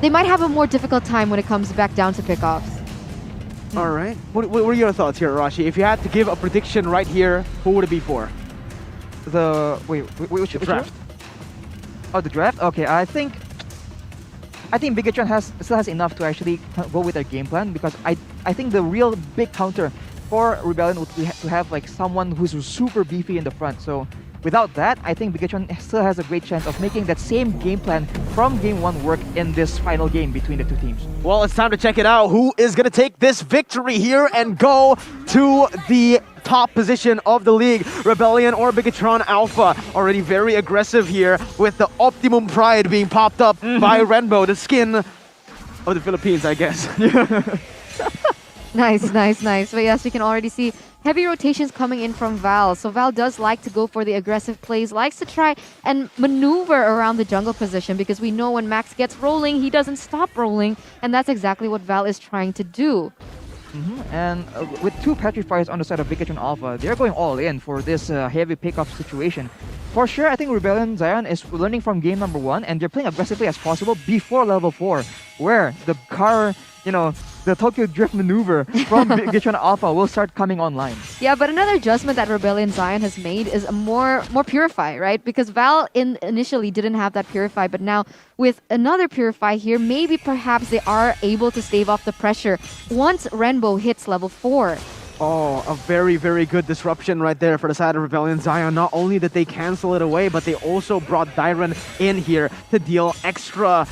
they might have a more difficult time when it comes back down to pickoffs. All right. What are your thoughts here, Rashi? If you had to give a prediction right here, who would it be for? Which draft? Oh, the draft? Okay, I think Bigatron still has enough to actually go with their game plan, because I think the real big counter for Rebellion would be to have like someone who's super beefy in the front. So without that, I think Bigatron still has a great chance of making that same game plan from game 1 work in this final game between the two teams. Well, it's time to check it out. Who is going to take this victory here and go to the top position of the league? Rebellion or Bigatron Alpha? Already very aggressive here with the Optimum Pride being popped up by Rainbow, the skin of the Philippines, I guess. Nice. But yes, we can already see heavy rotations coming in from Val. So Val does like to go for the aggressive plays, likes to try and maneuver around the jungle position, because we know when Max gets rolling, he doesn't stop rolling. And that's exactly what Val is trying to do. And with 2 Petrifiers on the side of Bigatron Alpha, they're going all in for this heavy pickoff situation. For sure, I think Rebellion Zion is learning from game number 1, and they're playing aggressively as possible before level 4, where the car, the Tokyo Drift maneuver from Bigatron Alpha will start coming online. Yeah, but another adjustment that Rebellion Zion has made is a more Purify, right? Because Val initially didn't have that Purify, but now with another Purify here, maybe perhaps they are able to stave off the pressure once Rainbow hits level 4. Oh, a very, very good disruption right there for the side of Rebellion Zion. Not only did they cancel it away, but they also brought Dyron in here to deal extra,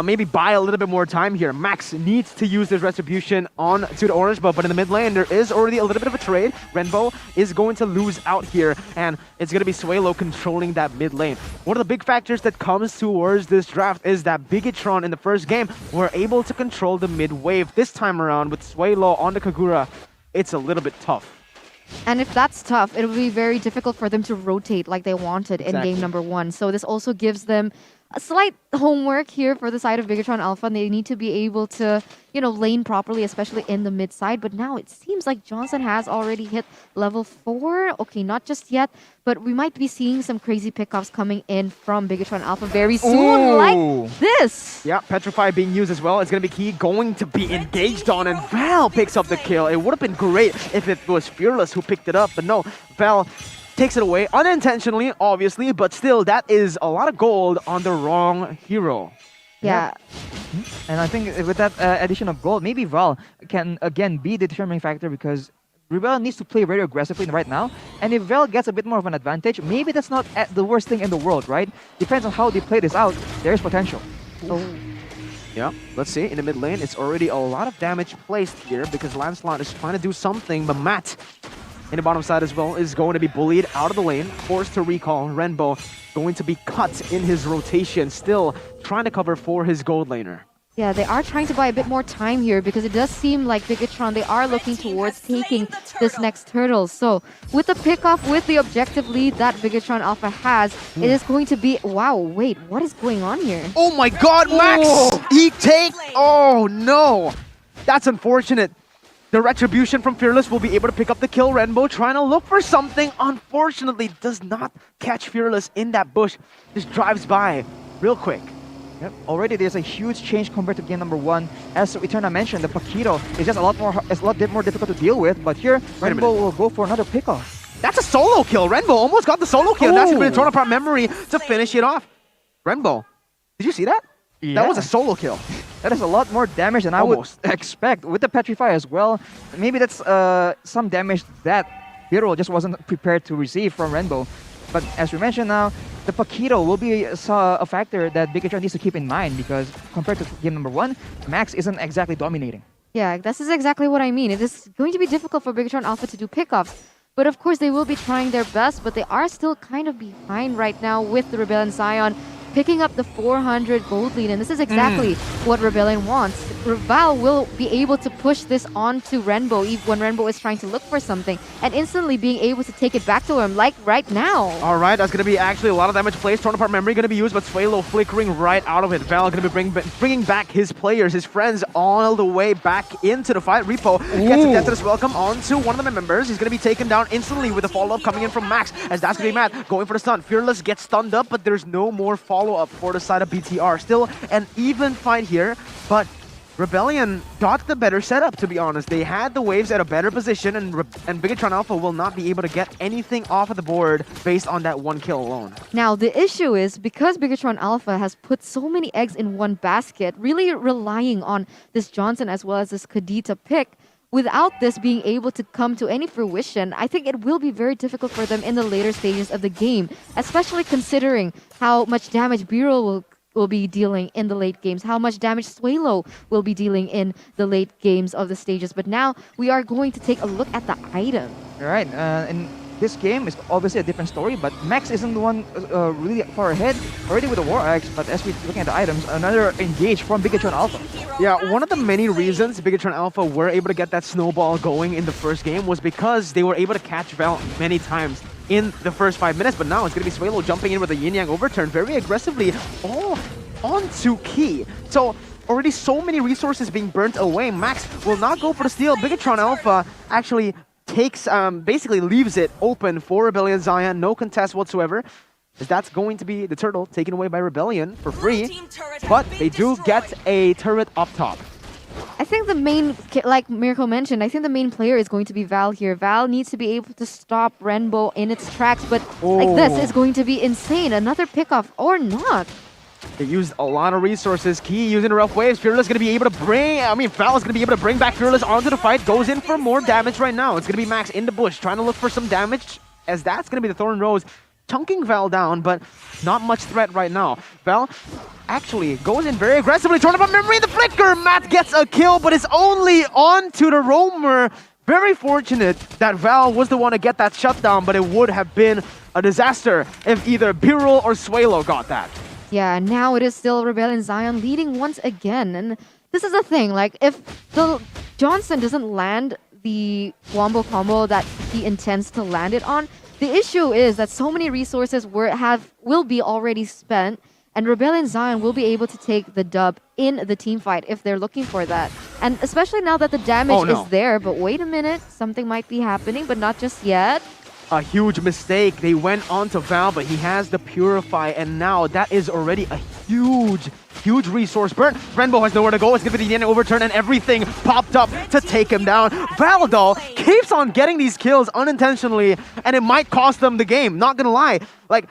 maybe buy a little bit more time here. Max needs to use this retribution on to the orange buff, but in the mid lane, there is already a little bit of a trade. Rainbow is going to lose out here, and it's going to be Suelo controlling that mid lane. One of the big factors that comes towards this draft is that Bigatron in the first game were able to control the mid wave. This time around with Suelo on the Kagura, it's a little bit tough. And if that's tough, it'll be very difficult for them to rotate like they wanted in game number 1. So this also gives them a slight homework here for the side of Bigatron Alpha. And they need to be able to, lane properly, especially in the mid side. But now it seems like Johnson has already hit level 4. Okay, not just yet, but we might be seeing some crazy pickoffs coming in from Bigatron Alpha very soon, like this. Yeah, Petrify being used as well. It's going to be key, going to be engaged on, and Val picks up the kill. It would have been great if it was Fearless who picked it up, but no, Val takes it away unintentionally, obviously, but still, that is a lot of gold on the wrong hero. Yeah. And I think with that addition of gold, maybe Val can again be the determining factor, because Rebel needs to play very aggressively right now. And if Val gets a bit more of an advantage, maybe that's not the worst thing in the world, right? Depends on how they play this out. There is potential. Oh. Yeah, let's see. In the mid lane, it's already a lot of damage placed here because Lancelot is trying to do something, but Matt in the bottom side as well is going to be bullied out of the lane, forced to recall. Rainbow going to be cut in his rotation, still trying to cover for his gold laner. Yeah, they are trying to buy a bit more time here, because it does seem like Bigatron, they are looking towards taking this next turtle. So with the pickoff, with the objective lead that Bigatron Alpha has, it is going to be... Wow, wait, what is going on here? Oh my god, Max! He take... Oh no! That's unfortunate. The retribution from Fearless will be able to pick up the kill. Rainbow trying to look for something. Unfortunately, does not catch Fearless in that bush. Just drives by real quick. Yep. Already there's a huge change compared to game number 1. As Eterna mentioned, the Paquito is just a lot more difficult to deal with. But here, Rainbow will go for another pickoff. That's a solo kill. Rainbow almost got the solo kill. That's going to be a torn apart memory to finish it off. Rainbow, did you see that? Yeah. That was a solo kill. That is a lot more damage than I would expect. With the Petrify as well, maybe that's some damage that Hero just wasn't prepared to receive from Rainbow. But as we mentioned now, the Paquito will be a factor that Bigatron needs to keep in mind, because compared to game number 1, Max isn't exactly dominating. Yeah, this is exactly what I mean. It is going to be difficult for Bigatron Alpha to do pickoffs. But of course, they will be trying their best, but they are still kind of behind right now with the Rebellion Zion picking up the 400 gold lead. And this is exactly what Rebellion wants. Val will be able to push this onto Renbo when Renbo is trying to look for something and instantly being able to take it back to him, like right now. All right, that's going to be actually a lot of damage placed. Torn apart memory going to be used, but Swalo flickering right out of it. Val going to be bringing back his players, his friends, all the way back into the fight. Repo gets a Deathless Welcome onto one of the members. He's going to be taken down instantly with a follow-up coming in from Max, as that's going to be mad. Going for the stun. Fearless gets stunned up, but there's no more follow-up for the side of BTR. Still an even fight here, but Rebellion got the better setup, to be honest. They had the waves at a better position, and Bigatron Alpha will not be able to get anything off of the board based on that one kill alone. Now, the issue is, because Bigatron Alpha has put so many eggs in one basket, really relying on this Johnson as well as this Kadita pick, without this being able to come to any fruition, I think it will be very difficult for them in the later stages of the game, especially considering how much damage Biro will be dealing in the late games, how much damage Swalo will be dealing in the late games of the stages. But now we are going to take a look at the item. Right, and this game is obviously a different story, but Max isn't the one really far ahead, already with the War Axe, but as we're looking at the items, another engage from Bigatron Alpha. Yeah, one of the many reasons Bigatron Alpha were able to get that snowball going in the first game was because they were able to catch Val many times in the first 5 minutes, but now it's going to be Swalo jumping in with a yin-yang overturn very aggressively, all onto Key. So already so many resources being burnt away. Max will not go for the steal. Bigatron Alpha actually takes, basically leaves it open for Rebellion Zion, no contest whatsoever, as that's going to be the turtle taken away by Rebellion for free, but they do get a turret up top. I think the main, like Miracle mentioned, I think the main player is going to be Val here. Val needs to be able to stop Renbo in its tracks, but like this is going to be insane. Another pickoff or not. They used a lot of resources. Key using rough waves. Fearless going to be able to Val is going to be able to bring back Fearless onto the fight. Goes in for more damage right now. It's going to be Max in the bush trying to look for some damage, as that's going to be the Thorn Rose chunking Val down, but not much threat right now. Val actually goes in very aggressively. Torn apart memory in the flicker. Matt gets a kill, but it's only onto the roamer. Very fortunate that Val was the one to get that shutdown, but it would have been a disaster if either Birul or Swalo got that. Yeah, now it is still Rebellion Zion leading once again. And this is the thing, like if the Johnson doesn't land the Wombo combo that he intends to land it on, the issue is that so many resources will be already spent, and Rebellion Zion will be able to take the dub in the team fight if they're looking for that. And especially now that the damage is there, but wait a minute, something might be happening, but not just yet. A huge mistake. They went on to Val, but he has the Purify, and now that is already a huge resource burn. Renbo has nowhere to go. It's going to be the end overturn, and everything popped up to take him down. Val, though, keeps on getting these kills unintentionally, and it might cost them the game. Not going to lie. Like,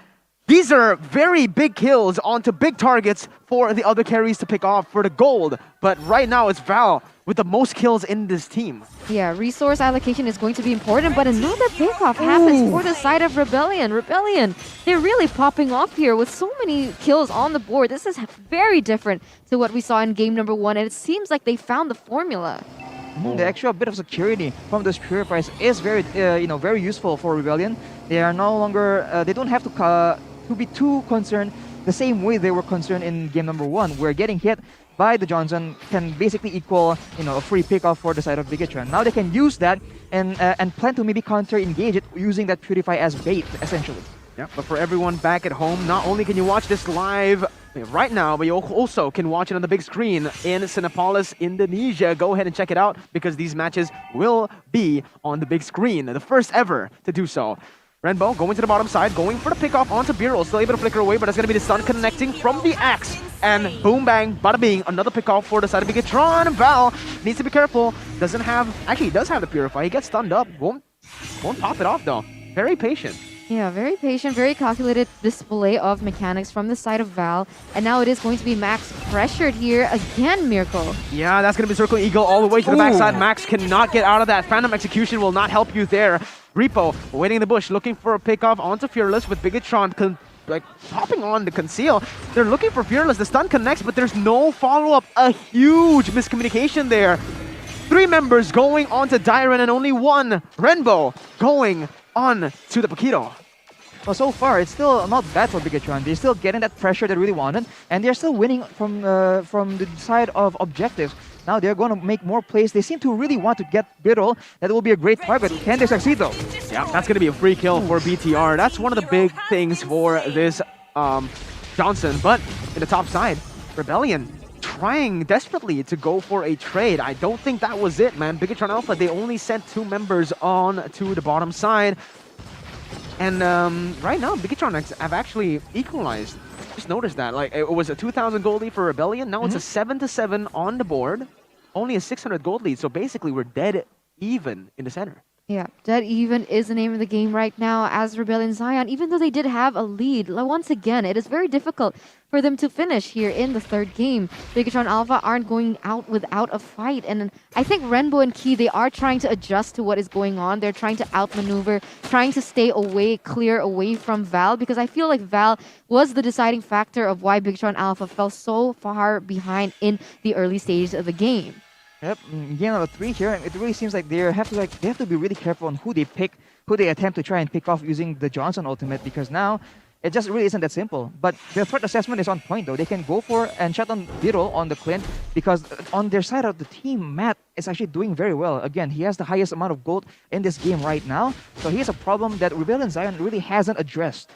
these are very big kills onto big targets for the other carries to pick off for the gold. But right now, it's Val with the most kills in this team. Yeah, resource allocation is going to be important, but another pickoff happens for the side of Rebellion. Rebellion, they're really popping off here with so many kills on the board. This is very different to what we saw in game number 1, and it seems like they found the formula. The extra bit of security from those purifiers is very, very useful for Rebellion. They are no longer, they don't have to be too concerned the same way they were concerned in game number 1, where getting hit by the Johnson can basically equal, a free pickoff for the side of Bigatron. Now they can use that and plan to maybe counter-engage it using that Purify as bait, essentially. Yeah, but for everyone back at home, not only can you watch this live right now, but you also can watch it on the big screen in Cinepolis, Indonesia. Go ahead and check it out, because these matches will be on the big screen, the first ever to do so. Renbo going to the bottom side, going for the pickoff onto Birul. Still able to flicker away, but it's going to be the stun connecting from the axe. And boom, bang, bada bing, another pickoff for the side of Bigatron. Val needs to be careful. Actually, he does have the Purify. He gets stunned up. Won't pop it off, though. Very patient. Yeah, very patient, very calculated display of mechanics from the side of Val. And now it is going to be Max pressured here again, Miracle. Yeah, that's going to be Circle Eagle all the way to the backside. Max cannot get out of that. Phantom Execution will not help you there. Repo waiting in the bush, looking for a pickoff onto Fearless with Bigatron popping on the conceal. They're looking for Fearless. The stun connects, but there's no follow-up. A huge miscommunication there. 3 members going onto Dyren and only 1 Renbo going on to the Paquito. Well, so far, it's still not bad for Bigatron. They're still getting that pressure they really wanted, and they're still winning from the side of objectives. Now they're going to make more plays. They seem to really want to get Biddle. That will be a great target. Can they succeed though? Yeah, that's going to be a free kill for BTR. That's one of the big things for this Johnson. But in the top side, Rebellion trying desperately to go for a trade. I don't think that was it, man. Bigatron Alpha, they only sent 2 members on to the bottom side. And right now, Bigatron have actually equalized. Just noticed that. Like, it was a 2,000 gold lead for Rebellion. Now it's a 7-7 on the board. Only a 600 gold lead. So basically, we're dead even in the center. Yeah, dead even is the name of the game right now as Rebellion Zion. Even though they did have a lead, once again, it is very difficult for them to finish here in the third game. Bigatron Alpha aren't going out without a fight. And I think Renbo and Key, they are trying to adjust to what is going on. They're trying to outmaneuver, trying to stay away, clear away from Val, because I feel like Val was the deciding factor of why Bigatron Alpha fell so far behind in the early stages of the game. Yep, game number 3 here, and it really seems like they have to be really careful on who they pick, who they attempt to try and pick off using the Johnson ultimate, because now it just really isn't that simple. But their threat assessment is on point though. They can go for and shut on Beetle on the Clint, because on their side of the team, Matt is actually doing very well. Again, he has the highest amount of gold in this game right now, so he has a problem that Rebellion Zion really hasn't addressed.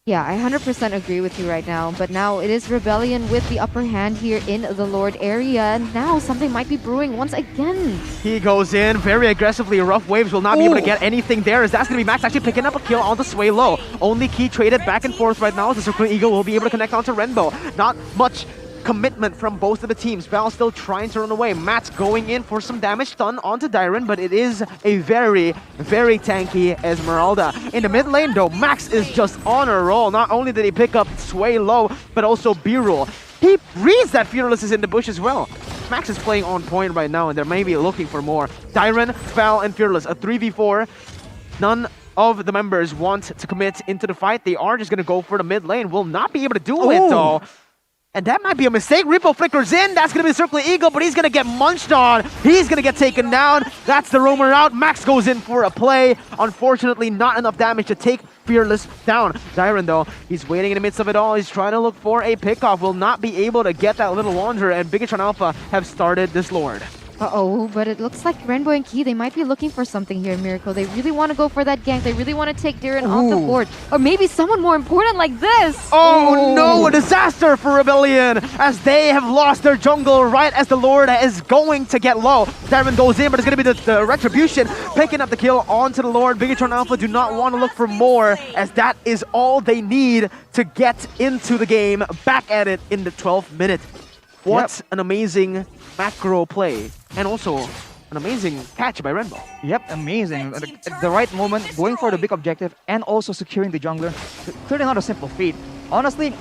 Yeah, I 100% agree with you right now. But now it is Rebellion with the upper hand here in the Lord area. And now something might be brewing once again. He goes in very aggressively. Rough Waves will not be able to get anything there, as that's going to be Max actually picking up a kill on the Sway Low. Only Key traded back and forth right now as the Circling Eagle will be able to connect onto Renbo. Not much commitment from both of the teams. Val still trying to run away. Matt's going in for some damage done onto Dyron, but it is a very, very tanky Esmeralda. In the mid lane though, Max is just on a roll. Not only did he pick up Sway Low, but also B-roll. He reads that Fearless is in the bush as well. Max is playing on point right now, and they're maybe looking for more. Dyron, Val, and Fearless, a 3v4. None of the members want to commit into the fight. They are just going to go for the mid lane. Will not be able to do it though. And that might be a mistake. Ripple flickers in. That's going to be the Circling Eagle, but he's going to get munched on. He's going to get taken down. That's the roamer out. Max goes in for a play. Unfortunately, not enough damage to take Fearless down. Dyron, though, he's waiting in the midst of it all. He's trying to look for a pickoff. Will not be able to get that little Wanderer, and Bigatron Alpha have started this Lord. Uh-oh, but it looks like Renbo and Key, they might be looking for something here, Miracle. They really want to go for that gank. They really want to take Darren off the board. Or maybe someone more important like this. Oh no, a disaster for Rebellion, as they have lost their jungle right as the Lord is going to get low. Darren goes in, but it's going to be the Retribution picking up the kill onto the Lord. Bigatron Alpha do not want to look for more, as that is all they need to get into the game. Back at it in the 12th minute. What an amazing macro play, and also an amazing catch by Renbo. Yep, amazing. At the right moment, going for the big objective and also securing the jungler. Clearly not a simple feat. Honestly,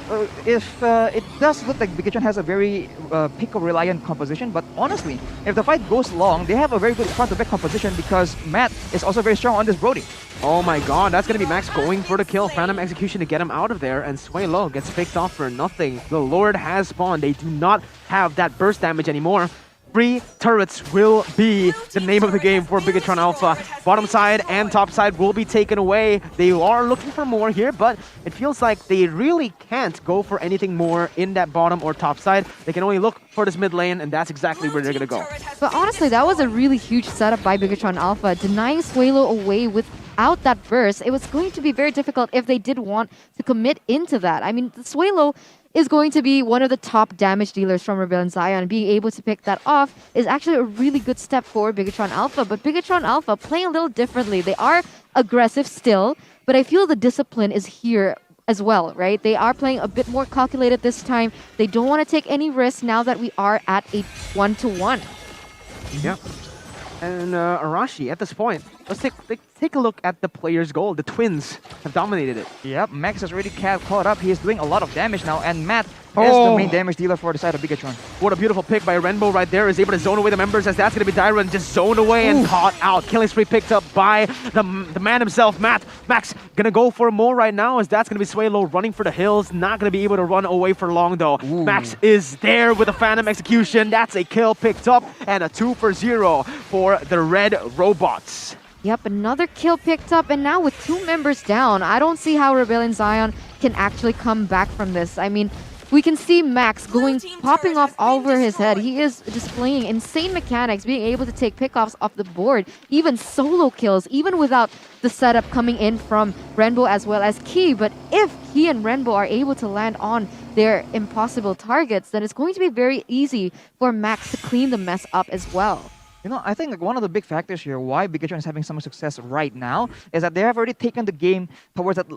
if it does look like Bigatron has a very pick-reliant composition, but honestly, if the fight goes long, they have a very good front-to-back composition, because Matt is also very strong on this Brody. Oh my god, that's going to be Max going for the kill. Phantom Execution to get him out of there, and Sway Low gets picked off for nothing. The Lord has spawned. They do not have that burst damage anymore. 3 turrets will be the name of the game for Bigatron Alpha. Bottom side and top side will be taken away. They are looking for more here, but it feels like they really can't go for anything more in that bottom or top side. They can only look for this mid lane, and that's exactly where they're going to go. But honestly, that was a really huge setup by Bigatron Alpha, denying Swalo away without that burst. It was going to be very difficult if they did want to commit into that. I mean, the Swalo is going to be one of the top damage dealers from Rebellion Zion. Being able to pick that off is actually a really good step for Bigatron Alpha. But Bigatron Alpha playing a little differently. They are aggressive still, but I feel the discipline is here as well, right? They are playing a bit more calculated this time. They don't want to take any risks now that we are at a 1-1. Yeah. And Arashi, at this point, let's take a look at the player's goal. The Twins have dominated it. Yep, Max has already caught up. He is doing a lot of damage now, and Matt is the main damage dealer for the side of Bigatron. What a beautiful pick by Renbo right there. Is able to zone away the members, as that's going to be Dyron just zoned away and caught out. Killing spree picked up by the man himself, Matt. Max going to go for more right now, as that's going to be Sway Low running for the hills. Not going to be able to run away for long though. Max is there with a Phantom Execution. That's a kill picked up, and a 2 for 0 for the Red Robots. Yep, another kill picked up, and now with 2 members down, I don't see how Rebellion Zion can actually come back from this. I mean, We can see Max popping off all over his head. He is displaying insane mechanics, being able to take pickoffs off the board, even solo kills, even without the setup coming in from Renbo as well as Key. But if he and Renbo are able to land on their impossible targets, then it's going to be very easy for Max to clean the mess up as well. You know, I think like one of the big factors here why Bigatron is having so much success right now is that they have already taken the game towards that,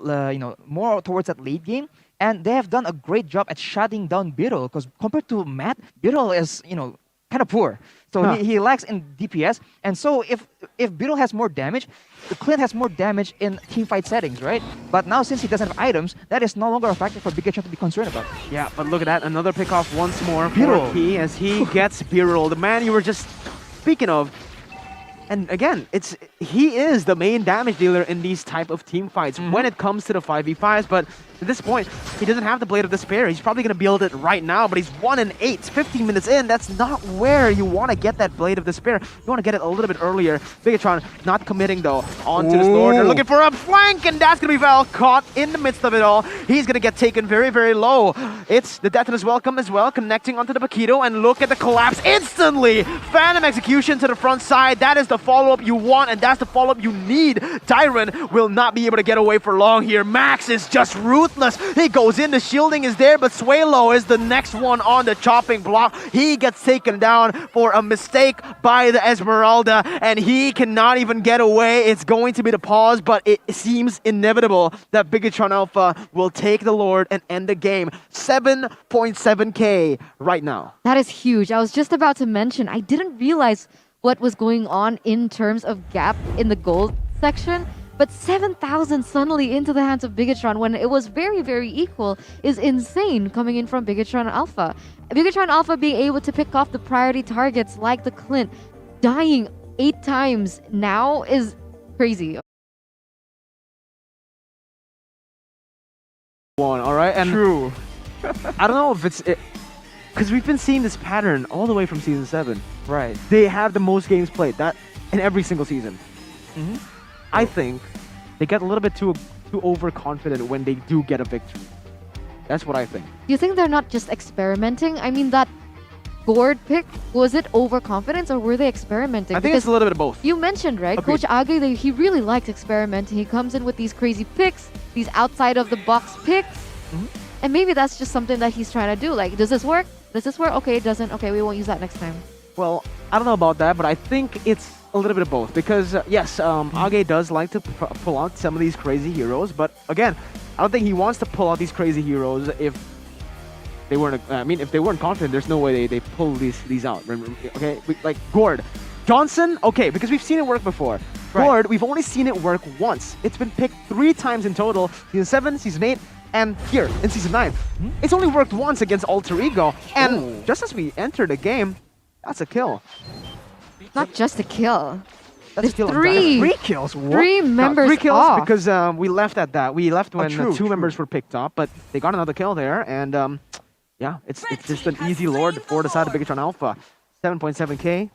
more towards that late game, and they have done a great job at shutting down Beetle. Because compared to Matt, Beetle is kind of poor, so he lacks in DPS, and so if Beetle has more damage, the Clint has more damage in teamfight settings, right? But now since he doesn't have items, that is no longer a factor for Bigatron to be concerned about. Yeah, but look at that, another pick off once more Beetle. for Key as he gets Beetle, the man you were just speaking of. And again, he is the main damage dealer in these type of team fights when it comes to the 5v5s, but at this point, he doesn't have the Blade of Despair. He's probably going to build it right now, but he's 1-8, 15 minutes in. That's not where you want to get that Blade of Despair. You want to get it a little bit earlier. Bigatron not committing, though, onto this Lord. They're looking for a flank, and that's going to be Val caught in the midst of it all. He's going to get taken very, very low. It's the Death and his Welcome as well, connecting onto the Paquito, and look at the collapse instantly. Phantom Execution to the front side. That is the follow-up you want, and that's the follow-up you need. Tyron will not be able to get away for long here. Max is just ruthless. He goes in, the shielding is there, but Swalo is the next one on the chopping block. He gets taken down for a mistake by the Esmeralda, and he cannot even get away. It's going to be the pause, but it seems inevitable that Bigatron Alpha will take the Lord and end the game. 7.7k right now. That is huge. I was just about to mention, I didn't realize what was going on in terms of gap in the gold section. But 7,000 suddenly into the hands of Bigatron when it was very, very equal is insane coming in from Bigatron Alpha. Bigatron Alpha being able to pick off the priority targets like the Clint, dying 8 times now is crazy. All right, and True. I don't know if it's because we've been seeing this pattern all the way from season 7. Right. They have the most games played that in every single season. I think they get a little bit too overconfident when they do get a victory. That's what I think. Do you think they're not just experimenting? I mean, that Gord pick, was it overconfidence or were they experimenting? I think it's a little bit of both. You mentioned, right? Agreed. Coach Age, he really likes experimenting. He comes in with these crazy picks, these outside of the box picks. And maybe that's just something that he's trying to do. Like, does this work? Does this work? Okay, it doesn't. Okay, we won't use that next time. Well, I don't know about that, but I think it's a little bit of both. Because, yes, Age does like to pull out some of these crazy heroes. But, again, I don't think he wants to pull out these crazy heroes if they weren't... if they weren't confident, there's no way they pull these out. Okay? Like, Gord. Johnson, okay, because we've seen it work before. Right. Gord, we've only seen it work once. It's been picked 3 times in total. Season 7, Season 8, and here in Season 9. It's only worked once against Alter Ego. And just as we enter the game, that's a kill. Not just a kill. That's a kill. Three. 3 kills. What? 3 members 3 kills off. because we left at that. We left when true, 2 members were picked up, but they got another kill there. And yeah, it's just an easy Lord for the side of Bigatron Alpha. 7.7k.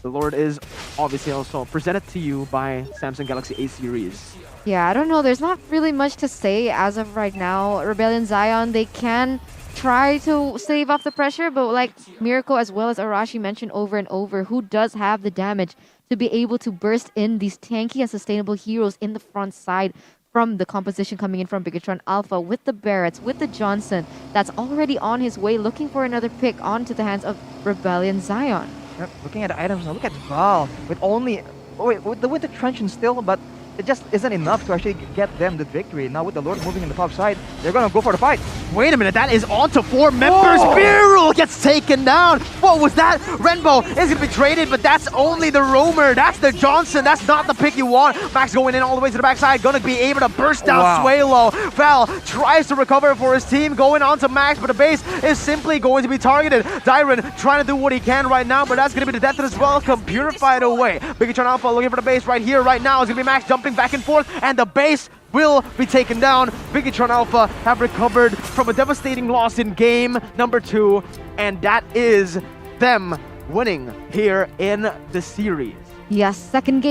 The Lord is obviously also presented to you by Samsung Galaxy A series. Yeah, I don't know. There's not really much to say as of right now. Rebellion Zion, they can try to save off the pressure, but like Miracle as well as Arashi mentioned over and over, who does have the damage to be able to burst in these tanky and sustainable heroes in the front side from the composition coming in from Bigatron Alpha with the Barretts, with the Johnson that's already on his way looking for another pick onto the hands of Rebellion Zion. Yep, looking at the items now, look at Val with only... Oh wait, with the Winter Truncheon still, but it just isn't enough to actually get them the victory. Now with the Lord moving in the top side, they're gonna go for the fight. Wait a minute, that is on to 4 members. Birul gets taken down. What was that? Renbo is going to be traded, but that's only the roamer. That's the Johnson. That's not the pick you want. Max going in all the way to the backside. Going to be able to burst down Swalo. Val tries to recover for his team. Going on to Max, but the base is simply going to be targeted. Dyron trying to do what he can right now, but that's going to be the death as well. Purified away. Bigatron Alpha looking for the base right here, right now. It's going to be Max jumping back and forth, and the base will be taken down. Bigatron Alpha have recovered from a devastating loss in game number 2, and that is them winning here in the series. Yes, second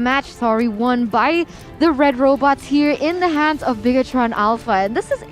match, won by the Red Robots here in the hands of Bigatron Alpha. And this is